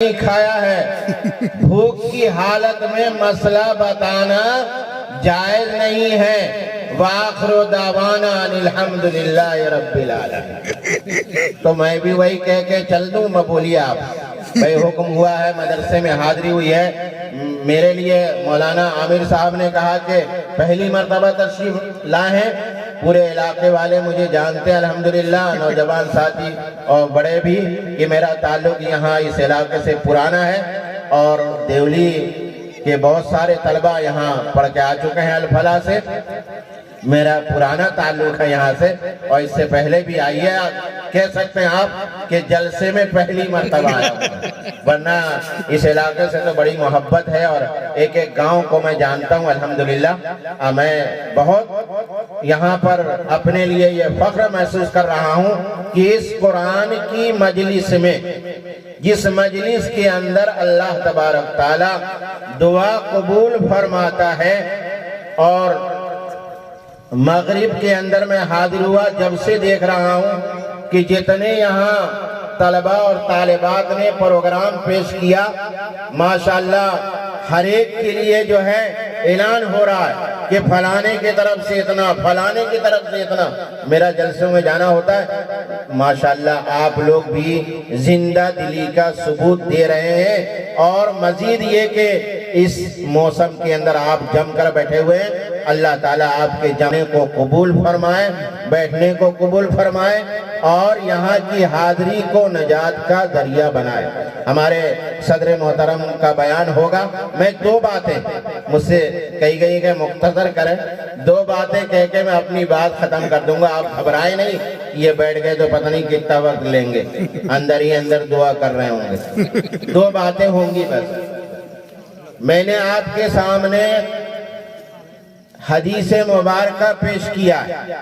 نہیں کھایا ہے، بھوک کی حالت میں مسئلہ بتانا جائز نہیں ہے۔ وآخر دعوانا ان الحمدللہ رب العالمین۔ تو میں بھی وہی کہہ کے چل دوں، میں بولیے آپ بھئی حکم ہوا ہے، مدرسے میں حاضری ہوئی ہے۔ میرے لیے مولانا عامر صاحب نے کہا کہ پہلی مرتبہ تشریف لائے ہیں، پورے علاقے والے مجھے جانتے ہیں الحمدللہ، نوجوان ساتھی اور بڑے بھی، کہ میرا تعلق یہاں اس علاقے سے پرانا ہے، اور دیولی کے بہت سارے طلبہ یہاں پڑھ کے آ چکے ہیں الفلاح سے، میرا پرانا تعلق ہے یہاں سے، اور اس سے پہلے بھی آئی ہے، کہہ سکتے ہیں آپ کہ جلسے میں پہلی مرتبہ آیا ہوں، ورنہ اس علاقے سے تو بڑی محبت ہے، اور ایک ایک گاؤں کو میں جانتا ہوں الحمدللہ۔ میں بہت یہاں پر اپنے لیے یہ فخر محسوس کر رہا ہوں کہ اس قرآن کی مجلس میں، جس مجلس کے اندر اللہ تبارک تعالی دعا قبول فرماتا ہے، اور مغرب کے اندر میں حاضر ہوا، جب سے دیکھ رہا ہوں کہ جتنے یہاں طلبہ اور طالبات نے پروگرام پیش کیا، ماشاءاللہ ہر ایک کے لیے جو ہے اعلان ہو رہا ہے کہ فلانے کی طرف سے اتنا، فلانے کی طرف سے اتنا، میرا جلسوں میں جانا ہوتا ہے۔ ماشاءاللہ آپ لوگ بھی زندہ دلی کا ثبوت دے رہے ہیں، اور مزید یہ کہ اس موسم کے اندر آپ جم کر بیٹھے ہوئے ہیں۔ اللہ تعالیٰ آپ کے جانے کو قبول فرمائے، بیٹھنے کو قبول فرمائے، اور یہاں کی حاضری کو نجات کا ذریعہ بنائے۔ ہمارے صدر محترم کا بیان ہوگا، میں دو باتیں مجھ سے کہی گئی کہ مختصر کریں، دو باتیں کہہ کے میں اپنی بات ختم کر دوں گا۔ آپ گھبرائیں نہیں، یہ بیٹھ گئے تو پتہ نہیں کتنا وقت لیں گے، اندر ہی اندر دعا کر رہے ہوں گے۔ دو باتیں ہوں گی بس۔ میں نے آپ کے سامنے حدیث مبارکہ پیش کیا ہے،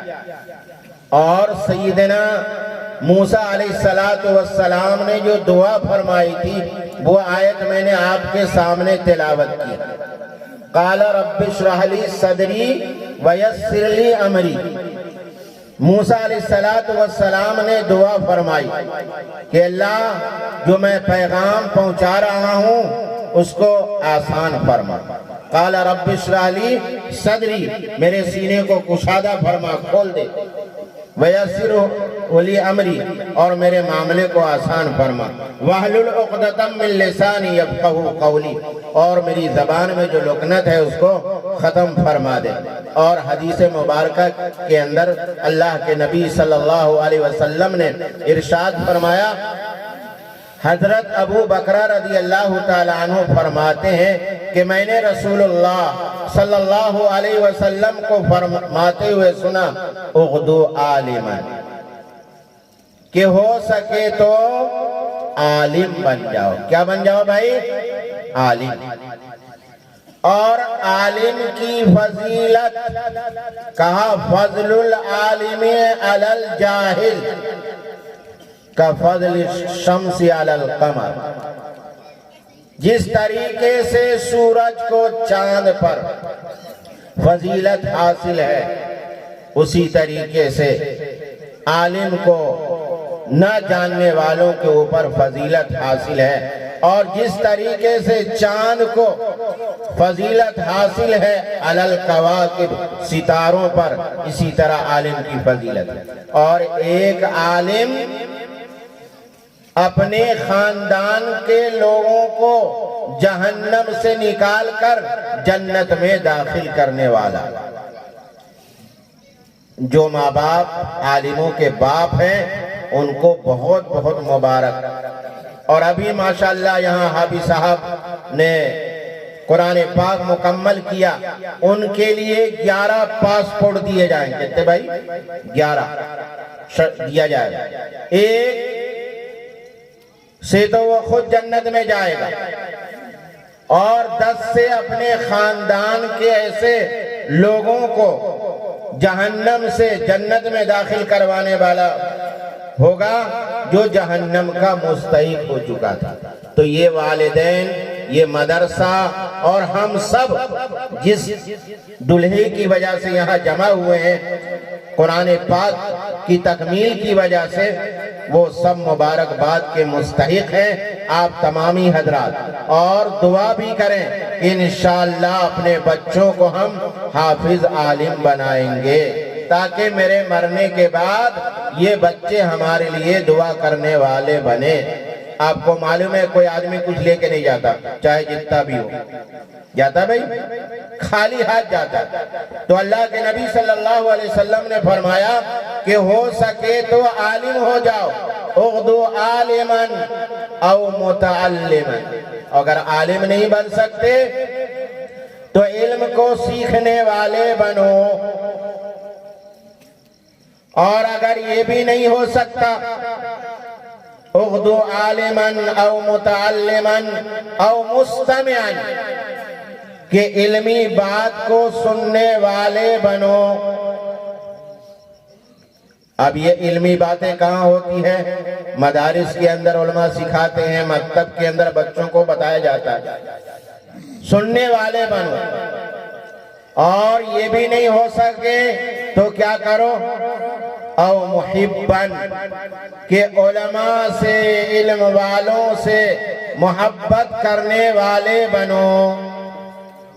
اور سیدنا موسیٰ علیہ السلام نے جو دعا فرمائی تھی وہ آیت میں نے آپ کے سامنے تلاوت کی۔ قال رب اشرح لی صدری ویسر لی امری۔ موسیٰ علیہ السلام نے دعا فرمائی کہ اللہ جو میں پیغام پہنچا رہا ہوں اس کو آسان فرما۔ قال رب اشرح لی صدری، میرے سینے کو کشادہ فرما، کھول دے۔ ویسر لی امری، اور میرے معاملے کو آسان فرما۔ واحلل عقدۃ من لسانی یفقہوا قولی، اور میری زبان میں جو لکنت ہے اس کو ختم فرما دے۔ اور حدیث مبارکہ کے اندر اللہ کے نبی صلی اللہ علیہ وسلم نے ارشاد فرمایا، حضرت ابو بکر رضی اللہ تعالیٰ عنہ فرماتے ہیں کہ میں نے رسول اللہ صلی اللہ علیہ وسلم کو فرماتے ہوئے سنا، اغدو عالما، کہ ہو سکے تو عالم بن جاؤ۔ کیا بن جاؤ بھائی؟ عالم۔ اور عالم کی فضیلت کہا، فضل العالم علی الجاہل کا فضل الشمس علی القمر۔ جس طریقے سے سورج کو چاند پر فضیلت حاصل ہے، اسی طریقے سے عالم کو نہ جاننے والوں کے اوپر فضیلت حاصل ہے، اور جس طریقے سے چاند کو فضیلت حاصل ہے علی الکواکب، ستاروں پر، اسی طرح عالم کی فضیلت ہے۔ اور ایک عالم اپنے خاندان کے لوگوں کو جہنم سے نکال کر جنت میں داخل کرنے والا۔ جو ماں باپ عالموں کے باپ ہیں ان کو بہت بہت مبارک۔ اور ابھی ماشاءاللہ یہاں حافظ صاحب نے قرآن پاک مکمل کیا، ان کے لیے 11 پاسپورٹ دیے جائیں گے۔ کہتے بھائی 11 دیا جائے گا، ایک سے تو وہ خود جنت میں جائے گا، اور 10 سے اپنے خاندان کے ایسے لوگوں کو جہنم سے جنت میں داخل کروانے والا ہوگا جو جہنم کا مستحق ہو چکا تھا۔ تو یہ والدین، یہ مدرسہ، اور ہم سب جس دلہے کی وجہ سے یہاں جمع ہوئے ہیں، قرآن پاک کی تکمیل کی وجہ سے، وہ سب مبارکباد کے مستحق ہیں۔ آپ تمامی حضرات، اور دعا بھی کریں کہ انشاءاللہ اپنے بچوں کو ہم حافظ عالم بنائیں گے، تاکہ میرے مرنے کے بعد یہ بچے ہمارے لیے دعا کرنے والے بنے۔ آپ کو معلوم ہے کوئی آدمی کچھ لے کے نہیں جاتا، چاہے جتنا بھی ہو، جاتا بھائی خالی ہاتھ جاتا۔ تو اللہ کے نبی صلی اللہ علیہ وسلم نے فرمایا کہ ہو سکے تو عالم ہو جاؤ، اغدو عالماً او متعلماً، اگر عالم نہیں بن سکتے تو علم کو سیکھنے والے بنو، اور اگر یہ بھی نہیں ہو سکتا اغدو عالماً او متعلماً او مستمعاً، کہ علمی بات کو سننے والے بنو۔ اب یہ علمی باتیں کہاں ہوتی ہیں؟ مدارس کے اندر علماء سکھاتے ہیں، مکتب کے اندر بچوں کو بتایا جاتا ہے، سننے والے بنو۔ اور یہ بھی نہیں ہو سکے تو کیا کرو؟ او محباً، کہ علماء سے، علم والوں سے محبت کرنے والے بنو۔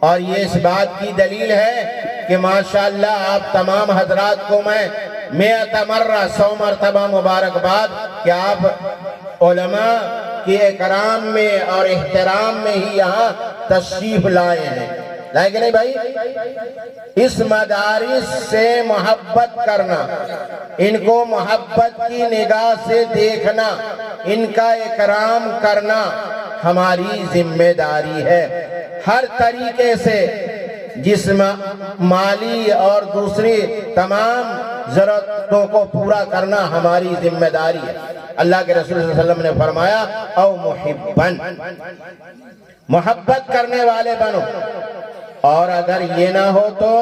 اور یہ اس بات کی دلیل ہے کہ ماشاءاللہ آپ تمام حضرات کو میں 100 مرتبہ مبارکباد کہ آپ علماء کے اکرام میں اور احترام میں ہی یہاں تشریف لائے ہیں، لائے کہ نہیں بھائی؟ اس مدارس سے محبت کرنا، ان کو محبت کی نگاہ سے دیکھنا، ان کا اکرام کرنا ہماری ذمہ داری ہے۔ ہر طریقے سے جسم، مالی اور دوسری تمام ضرورتوں کو پورا کرنا ہماری ذمہ داری ہے۔ اللہ کے رسول صلی اللہ علیہ وسلم نے فرمایا او محباً، محبت کرنے والے بنو۔ اور اگر یہ نہ ہو تو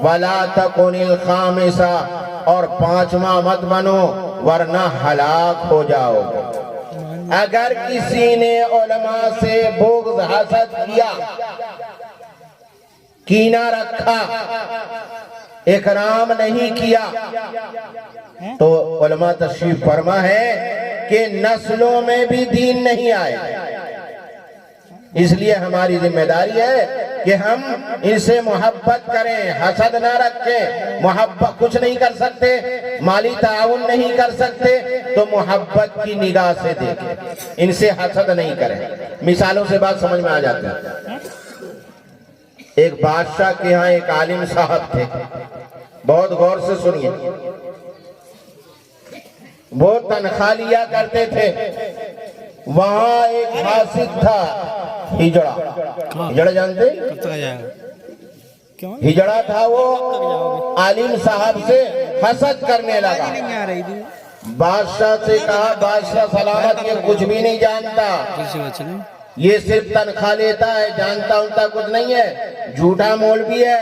وَلَا تَكُنِ الْخَامِسَةَ، اور 5واں مت بنو ورنہ ہلاک ہو جاؤ۔ اگر کسی نے علماء سے بغض حسد کیا، کینہ رکھا، اکرام نہیں کیا، تو علماء تشریف فرما ہے کہ نسلوں میں بھی دین نہیں آئے۔ اس لیے ہماری ذمہ داری ہے کہ ہم ان سے محبت کریں، حسد نہ رکھیں۔ محبت کچھ نہیں کر سکتے، مالی تعاون نہیں کر سکتے، تو محبت کی نگاہ سے دیکھیں، ان سے حسد نہیں کریں۔ مثالوں سے بات سمجھ میں آ جاتی ہے۔ ایک بادشاہ کے ہاں ایک عالم صاحب تھے، بہت غور سے سنیے، وہ تنخواہ لیا کرتے تھے۔ وہاں ایک حاسد تھا، ہجڑا، ہجڑا جانتے؟ ہجڑا تھا، وہ عالم صاحب سے حسد کرنے لگا۔ بادشاہ سے کہا بادشاہ سلامت، یہ کچھ بھی نہیں جانتا، یہ صرف تنخواہ لیتا ہے، جانتا انتا کچھ نہیں ہے، جھوٹا مولوی ہے۔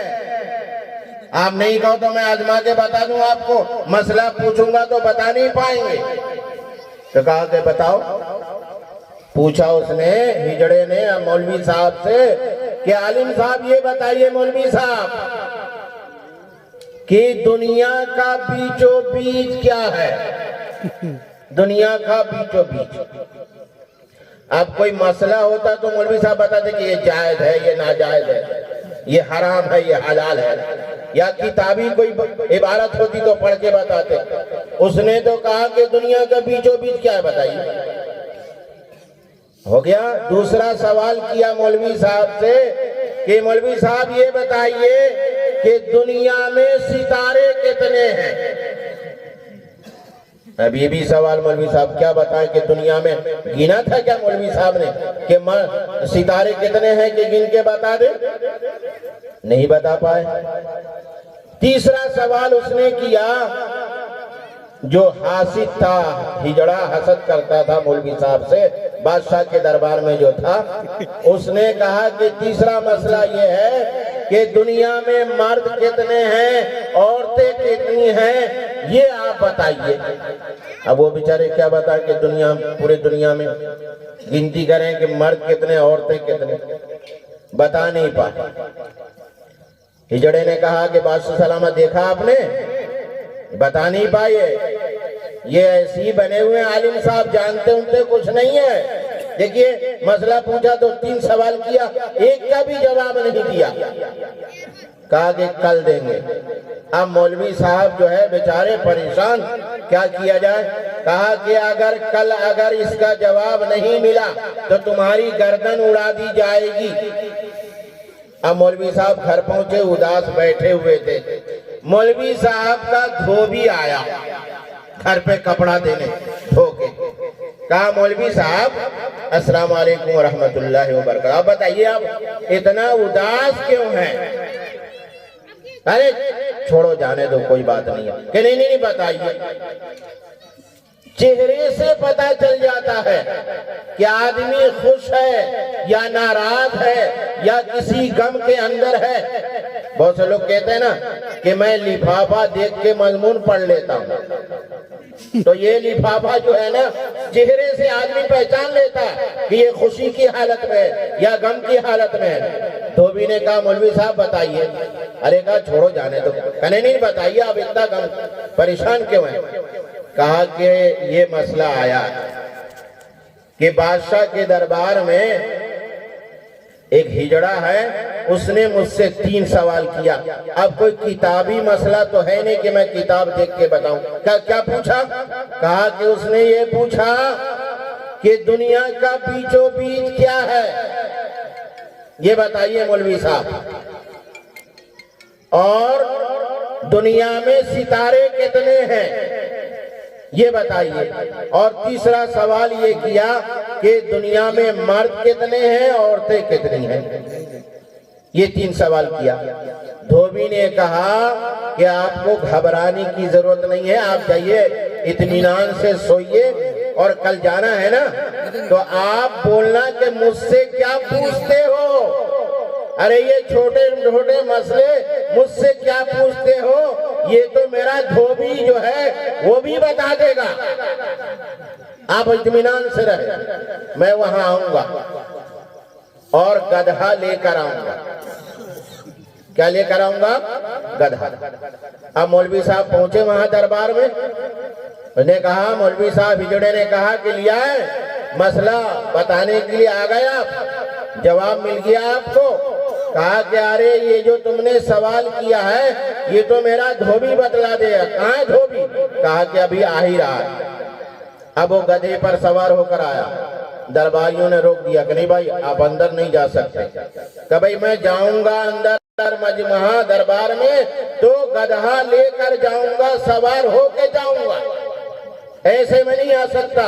آپ نہیں کہو تو میں آزما کے بتا دوں آپ کو، مسئلہ پوچھوں گا تو بتا نہیں پائیں گے۔ تو کہا کہ بتاؤ۔ پوچھا اس نے، ہجڑے نے مولوی صاحب سے کہ عالم صاحب یہ بتائیے مولوی صاحب کہ دنیا کا بیچو بیچ کیا ہے؟ دنیا کا بیچو بیچ۔ اب کوئی مسئلہ ہوتا تو مولوی صاحب بتاتے کہ یہ جائز ہے، یہ ناجائز ہے، یہ حرام ہے، یہ حلال ہے، یا کتابی کوئی عبارت ہوتی تو پڑھ کے بتاتے۔ اس نے تو کہا کہ دنیا کا بیچو بیچ کیا ہے بتائیے۔ ہو گیا۔ دوسرا سوال کیا مولوی صاحب سے کہ مولوی صاحب یہ بتائیے کہ دنیا میں ستارے کتنے ہیں؟ اب یہ بھی سوال مولوی صاحب کیا بتائیں کہ دنیا میں گنا تھا کیا مولوی صاحب نے کہ ستارے کتنے ہیں کہ گن کے بتا دے؟ نہیں بتا پائے۔ تیسرا سوال اس نے کیا، جو حاسد تھا، ہجڑا حسد کرتا تھا مولوی صاحب سے، بادشاہ کے دربار میں جو تھا، اس نے کہا کہ تیسرا مسئلہ یہ ہے کہ دنیا میں مرد کتنے ہیں، عورتیں کتنی ہیں، یہ آپ بتائیے۔ اب وہ بیچارے کیا بتائیں کہ پورے دنیا میں گنتی کریں کہ مرد کتنے، عورتیں کتنے، بتا نہیں پائے۔ ہجڑے نے کہا کہ بادشاہ سلامت دیکھا آپ نے، بتا نہیں پائے، یہ ایسی بنے ہوئے عالم صاحب، جانتے انتے کچھ نہیں ہے۔ دیکھیے مسئلہ پوچھا تو 3 سوال کیا، ایک کا بھی جواب نہیں دیا، کہا کہ کل دیں گے۔ اب مولوی صاحب جو ہے بیچارے پریشان، کیا کیا جائے؟ کہا کہ اگر اس کا جواب نہیں ملا تو تمہاری گردن اڑا دی جائے گی۔ اب مولوی صاحب گھر پہنچے، اداس بیٹھے ہوئے تھے۔ مولوی صاحب کا دھوبی آیا گھر پہ کپڑا دینے، دھو کے کہا مولوی صاحب السلام علیکم ورحمت اللہ وبرکاتہ، آپ بتائیے آپ اتنا اداس کیوں ہیں؟ ارے چھوڑو جانے دو، کوئی بات نہیں ہے کہ نہیں بتائیے۔ چہرے سے پتہ چل جاتا ہے کہ آدمی خوش ہے یا ناراض ہے یا کسی غم کے اندر ہے۔ بہت سے لوگ کہتے ہیں نا کہ میں لفافہ دیکھ کے مضمون پڑھ لیتا ہوں، تو یہ لفافہ جو ہے نا چہرے سے آدمی پہچان لیتا ہے کہ یہ خوشی کی حالت میں ہے یا غم کی حالت میں ہے۔ دھوبی نے کہا مولوی صاحب بتائیے۔ ارے کہا چھوڑو جانے دو، کہنے نہیں بتائیے آپ اتنا غم پریشان کیوں ہیں؟ کہا کہ یہ مسئلہ آیا کہ بادشاہ کے دربار میں ایک ہجڑا ہے، اس نے مجھ سے 3 سوال کیا۔ اب کوئی کتابی مسئلہ تو ہے نہیں کہ میں کتاب دیکھ کے بتاؤں۔ کیا پوچھا؟ کہا کہ اس نے یہ پوچھا کہ دنیا کا بیچو بیچ کیا ہے، یہ بتائیے مولوی صاحب، اور دنیا میں ستارے کتنے ہیں یہ بتائیے، اور تیسرا سوال یہ کیا کہ دنیا میں مرد کتنے ہیں عورتیں کتنی ہیں۔ یہ 3 سوال کیا۔ دھوبی نے کہا کہ آپ کو گھبرانے کی ضرورت نہیں ہے، آپ جائیے اطمینان سے سوئیے، اور کل جانا ہے نا تو آپ بولنا کہ مجھ سے کیا پوچھتے ہو، ارے یہ چھوٹے چھوٹے مسئلے مجھ سے کیا پوچھتے ہو، یہ تو میرا دھوبی جو ہے وہ بھی بتا دے گا۔ آپ اطمینان سے رہے، میں وہاں آؤں گا اور گدھا لے کر آؤں گا۔ کیا لے کر آؤں گا؟ گدھا۔ اب مولوی صاحب پہنچے وہاں دربار میں، انہوں نے کہا مولوی صاحب ہجڑے نے کہا کہ لیا ہے، مسئلہ بتانے کے لیے آ گئے آپ، جواب مل گیا آپ کو؟ کہا کہ ارے یہ جو تم نے سوال کیا ہے یہ تو میرا دھوبی بتلا دے گا۔ کہاں ہے دھوبی؟ کہا کہ ابھی آ ہی رہا ہے۔ اب وہ گدھے پر سوار ہو کر آیا، درباریوں نے روک دیا کہ نہیں بھائی آپ اندر نہیں جا سکتے۔ کہ بھائی میں جاؤں گا اندر مجمع دربار میں تو گدھا لے کر جاؤں گا، سوار ہو کے جاؤں گا، ایسے میں نہیں آ سکتا۔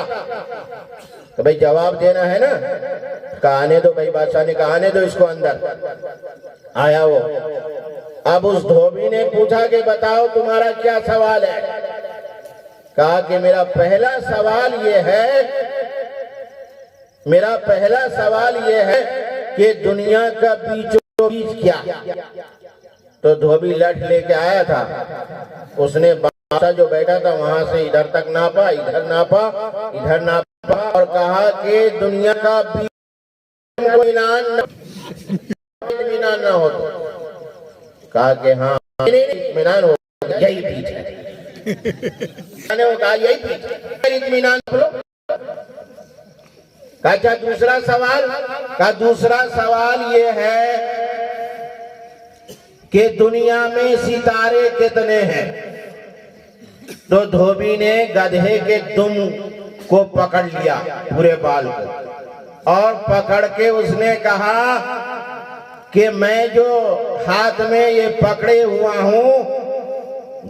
کہ بھائی جواب دینا ہے نا، کہانے دو بھائی، بادشاہ نے کہانے دو اس کو اندر۔ آیا وہ، اب اس دھوبی نے پوچھا کہ بتاؤ تمہارا کیا سوال ہے؟ کہا کہ میرا پہلا سوال یہ ہے کہ دنیا کا بیچو بیچ کیا؟ تو دھوبی لٹ لے کے آیا تھا، اس نے بادشاہ جو بیٹھا تھا وہاں سے ادھر تک ناپا، ادھر ناپا، ادھر ناپا، اور کہا کہ دنیا کا بیچ کو اطمینان نہ ہو تو۔ کہا کہ ہاں اطمینان ہو، یہی بیچ ہے۔ کہا یہی بیچ ہے، اطمینان ہو۔ کہا کیا دوسرا سوال؟ کہا دوسرا سوال یہ ہے کہ دنیا میں ستارے کتنے ہیں؟ تو دھوبی نے گدھے کے دم کو پکڑ لیا، پورے بال کو، اور پکڑ کے اس نے کہا کہ میں جو ہاتھ میں یہ پکڑے ہوا ہوں،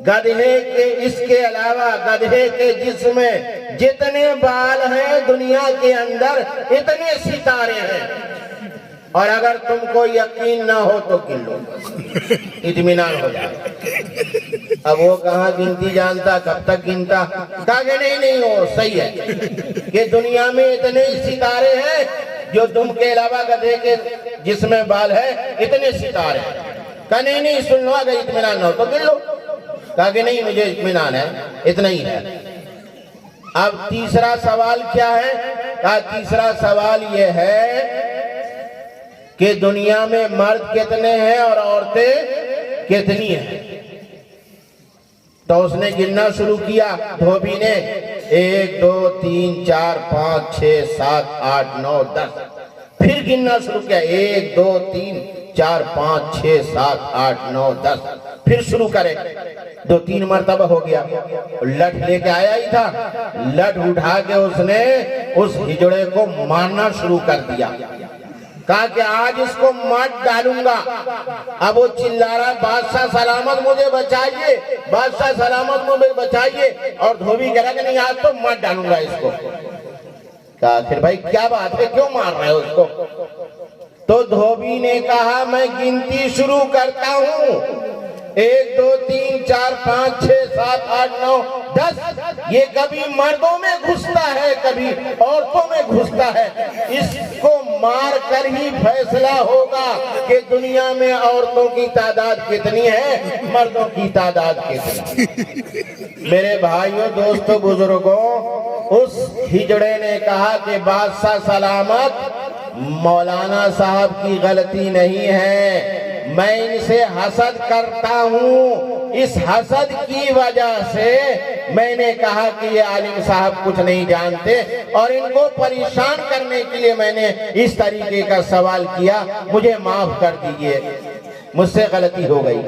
گدھے کے اس کے علاوہ گدھے کے جسم میں جتنے بال ہیں دنیا کے اندر اتنے ستارے ہیں، اور اگر تم کو یقین نہ ہو تو گن لو، اطمینان ہو جائے۔ اب وہ کہاں گنتی جانتا، کب تک گنتا؟ کہا کہ نہیں ہو، صحیح ہے کہ دنیا میں اتنے ستارے ہیں، جو تم کے علاوہ گدھے کے جسم میں بال ہے اتنے ستارے ہیں۔ کہا نہیں سن لو، اگر اطمینان نہ ہو تو گن لو۔ کہا کہ نہیں مجھے اطمینان ہے، اتنا ہی ہے۔ اب تیسرا سوال کیا ہے؟ کہا تیسرا سوال یہ ہے کہ دنیا میں مرد کتنے ہیں اور عورتیں کتنی ہیں؟ تو اس نے گننا شروع کیا دھوبی نے، 1 2 3 4 5 6 7 8 9 10 پھر گننا شروع کیا 1 2 3 4 5 6 7 8 9 10 پھر شروع کرے 2-3 مرتبہ ہو گیا لٹ لے کے آیا ہی تھا لٹ اٹھا کے اس نے اس ہجڑے کو مارنا شروع کر دیا کہا کہ آج اس کو مات ڈالوں گا اب وہ چلا رہا بادشاہ سلامت مجھے بچائیے بادشاہ سلامت مجھے بچائیے اور دھوبی کہہ رہا کہ نہیں آج تو مات ڈالوں گا اس کو کہا پھر بھائی کیا بات ہے کیوں مار رہے ہو اس کو تو دھوبی نے کہا میں گنتی شروع کرتا ہوں 1 2 3 4 5 6 7 8 9 10 یہ کبھی مردوں میں گھستا ہے کبھی عورتوں میں گھستا ہے اس کو مار کر ہی فیصلہ ہوگا کہ دنیا میں عورتوں کی تعداد کتنی ہے مردوں کی تعداد کتنی میرے بھائیوں دوستوں بزرگوں اس ہجڑے نے کہا کہ بادشاہ سلامت مولانا صاحب کی غلطی نہیں ہے میں ان سے حسد کرتا ہوں اس حسد کی وجہ سے میں نے کہا کہ یہ عالم صاحب کچھ نہیں جانتے اور ان کو پریشان کرنے کے لیے میں نے اس طریقے کا سوال کیا مجھے معاف کر دیجئے مجھ سے غلطی ہو گئی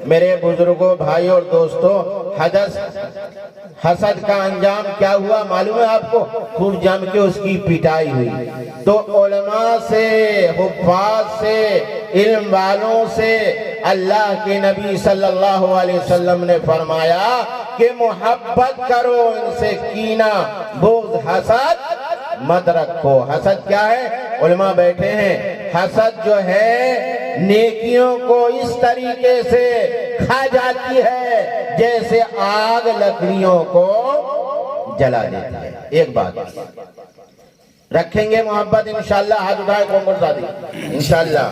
میرے بزرگوں بھائیوں اور دوستوں حسد کا انجام کیا ہوا معلوم ہے آپ کو خوب جم کے اس کی پٹائی ہوئی تو علماء سے حفاظ سے علم والوں سے اللہ کے نبی صلی اللہ علیہ وسلم نے فرمایا کہ محبت کرو ان سے کینہ بغض حسد مت رکھو حسد کیا ہے علماء بیٹھے ہیں حسد جو ہے نیکیوں کو اس طریقے سے کھا جاتی ہے جیسے آگ لکڑیوں کو جلا دیتی ہے ایک بات رکھیں گے محبت انشاءاللہ ہاتھ اٹھائے قوم مرزادی انشاءاللہ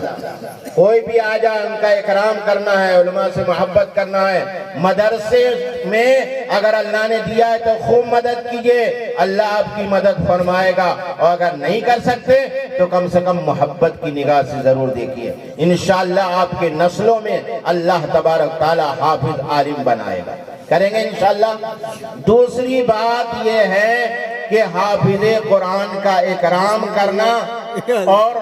کوئی بھی آ جائے ان کا اکرام کرنا ہے علماء سے محبت کرنا ہے مدرسے میں اگر اللہ نے دیا ہے تو خوب مدد کیجئے اللہ آپ کی مدد فرمائے گا اور اگر نہیں کر سکتے تو کم سے کم محبت کی نگاہ سے ضرور دیکھیے انشاءاللہ آپ کے نسلوں میں اللہ تبارک تعالی حافظ عالم بنائے گا کریں گے انشاءاللہ دوسری بات یہ ہے کہ حافظ قرآن کا اکرام کرنا اور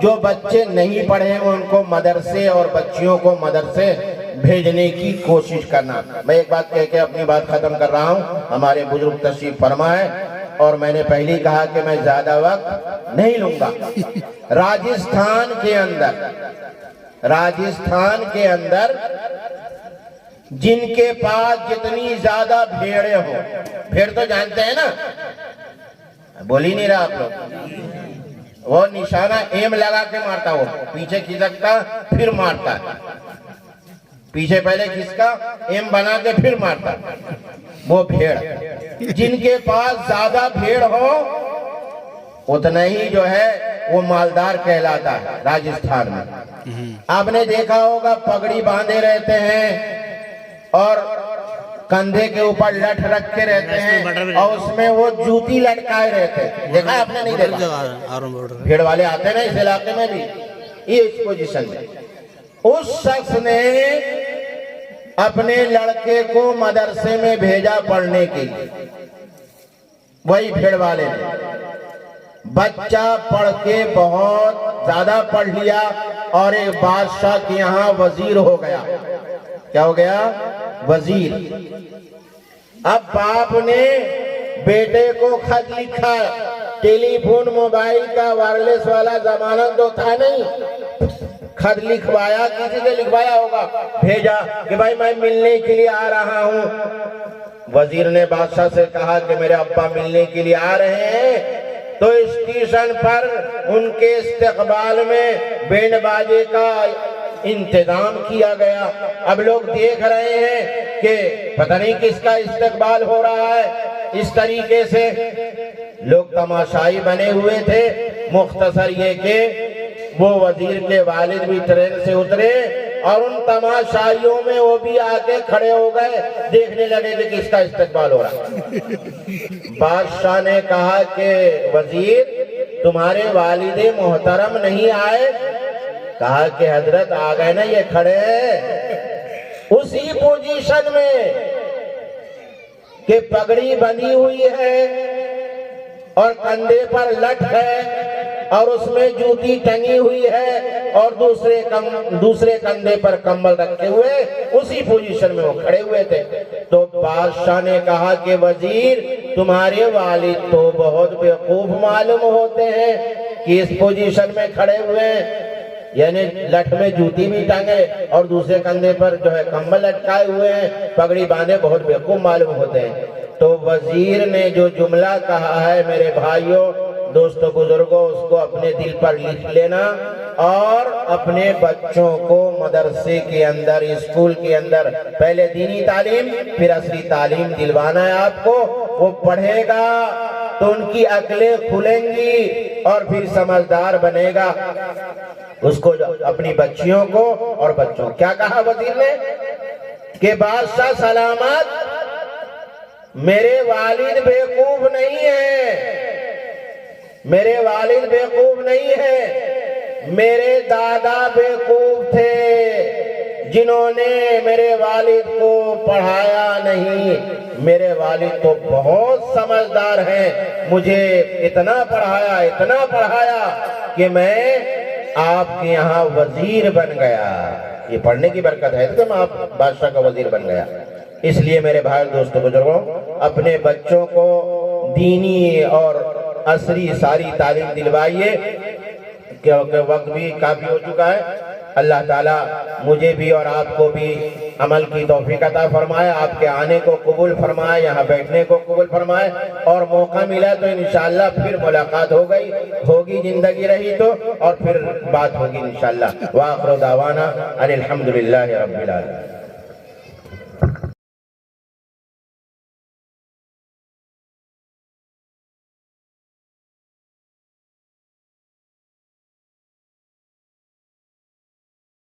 جو بچے نہیں پڑھے ان کو مدرسے اور بچیوں کو مدرسے بھیجنے کی کوشش کرنا میں ایک بات کہہ کے اپنی بات ختم کر رہا ہوں ہمارے بزرگ تشریف فرما ہے اور میں نے پہلے کہا کہ میں زیادہ وقت نہیں لوں گا راجستھان کے اندر جن کے پاس جتنی زیادہ بھیڑیں ہوں بھیڑ تو جانتے ہیں نا بول ہی نہیں رہا آپ لوگ وہ نشانہ ایم لگا کے مارتا وہ پیچھے کھسکتا پھر مارتا پیچھے پہلے کھسکا ایم بنا کے پھر مارتا وہ بھیڑ جن کے پاس زیادہ بھیڑ ہو اتنا ہی جو ہے وہ مالدار کہلاتا ہے راجستھان میں آپ نے دیکھا ہوگا پگڑی باندھے رہتے ہیں اور کندھے کے اوپر لٹ رکھ کے رہتے ہیں اور اس میں وہ جوتی لٹکائے رہتے ہیں دیکھا آپ نے نہیں دیکھا بھیڑ والے آتے ہیں نا اس علاقے میں بھی یہ اس پوزیشن میں اس شخص نے اپنے لڑکے کو مدرسے میں بھیجا پڑھنے کے لیے وہی بھیڑ والے نے بچہ پڑھ کے بہت زیادہ پڑھ لیا اور ایک بادشاہ کے یہاں وزیر ہو گیا کیا ہو گیا وزیر اب باپ نے بیٹے کو خط لکھا ٹیلی فون موبائل کا وائرلیس والا زمانہ تو تھا نہیں خط لکھوایا کسی سے لکھوایا ہوگا بھیجا کہ بھائی میں ملنے کے لیے آ رہا ہوں وزیر نے بادشاہ سے کہا کہ میرے ابا ملنے کے لیے آ رہے ہیں تو اسٹیشن پر ان کے استقبال میں بینڈ باجے کا انتظام کیا گیا اب لوگ دیکھ رہے ہیں کہ پتہ نہیں کس کا استقبال ہو رہا ہے اس طریقے سے لوگ تماشائی بنے ہوئے تھے مختصر یہ کہ وہ وزیر کے والد بھی ٹرین سے اترے اور ان تماشائیوں میں وہ بھی آ کے کھڑے ہو گئے دیکھنے لگے کہ کس کا استقبال ہو رہا ہے بادشاہ نے کہا کہ وزیر تمہارے والد محترم نہیں آئے کہا کہ حضرت آ گئے نا یہ کھڑے ہیں اسی پوزیشن میں کہ پگڑی بنی ہوئی ہے اور کندھے پر لٹ ہے اور اس میں جوتی ٹنگی ہوئی ہے اور دوسرے کندھے پر کمبل رکھے ہوئے اسی پوزیشن میں وہ کھڑے ہوئے تھے۔ تو بادشاہ نے کہا کہ وزیر تمہارے والد تو بہت بیوقوف معلوم ہوتے ہیں کہ اس پوزیشن میں کھڑے ہوئے ہیں، یعنی لٹ میں جوتی بھی ٹانگے اور دوسرے کندھے پر جو ہے کمبل لٹکائے ہوئے ہیں، پگڑی باندھے، بہت بیوقوف معلوم ہوتے ہیں۔ تو وزیر نے جو جملہ کہا ہے میرے بھائیوں، دوستو، بزرگوں، اس کو اپنے دل پر لکھ لینا اور اپنے بچوں کو مدرسے کے اندر، اسکول کے اندر پہلے دینی تعلیم پھر عصری تعلیم دلوانا ہے آپ کو۔ وہ پڑھے گا تو ان کی عقلیں کھلیں گی اور پھر سمجھدار بنے گا۔ اس کو اپنی بچیوں کو اور بچوں، کیا کہا وزیر نے کہ بادشاہ سلامت، میرے والد بیوقوف نہیں ہیں، میرے والد بیوقوف نہیں ہیں، میرے دادا بیوقوف تھے جنہوں نے میرے والد کو پڑھایا نہیں، میرے والد تو بہت سمجھدار ہیں، مجھے اتنا پڑھایا کہ میں آپ کے یہاں وزیر بن گیا۔ یہ پڑھنے کی برکت ہے کہ میں آپ بادشاہ کا وزیر بن گیا۔ اس لیے میرے بھائی، دوستو، بزرگوں، اپنے بچوں کو دینی اور عصری ساری تعلیم دلوائیے، کیونکہ وقت بھی کافی ہو چکا ہے۔ اللہ تعالیٰ مجھے بھی اور آپ کو بھی عمل کی توفیق عطا فرمائے، آپ کے آنے کو قبول فرمائے، یہاں بیٹھنے کو قبول فرمائے، اور موقع ملا تو انشاءاللہ پھر ملاقات ہوگی، زندگی رہی تو، اور پھر بات ہوگی انشاءاللہ۔ وآخر دعوانا ان الحمدللہ رب العالمین۔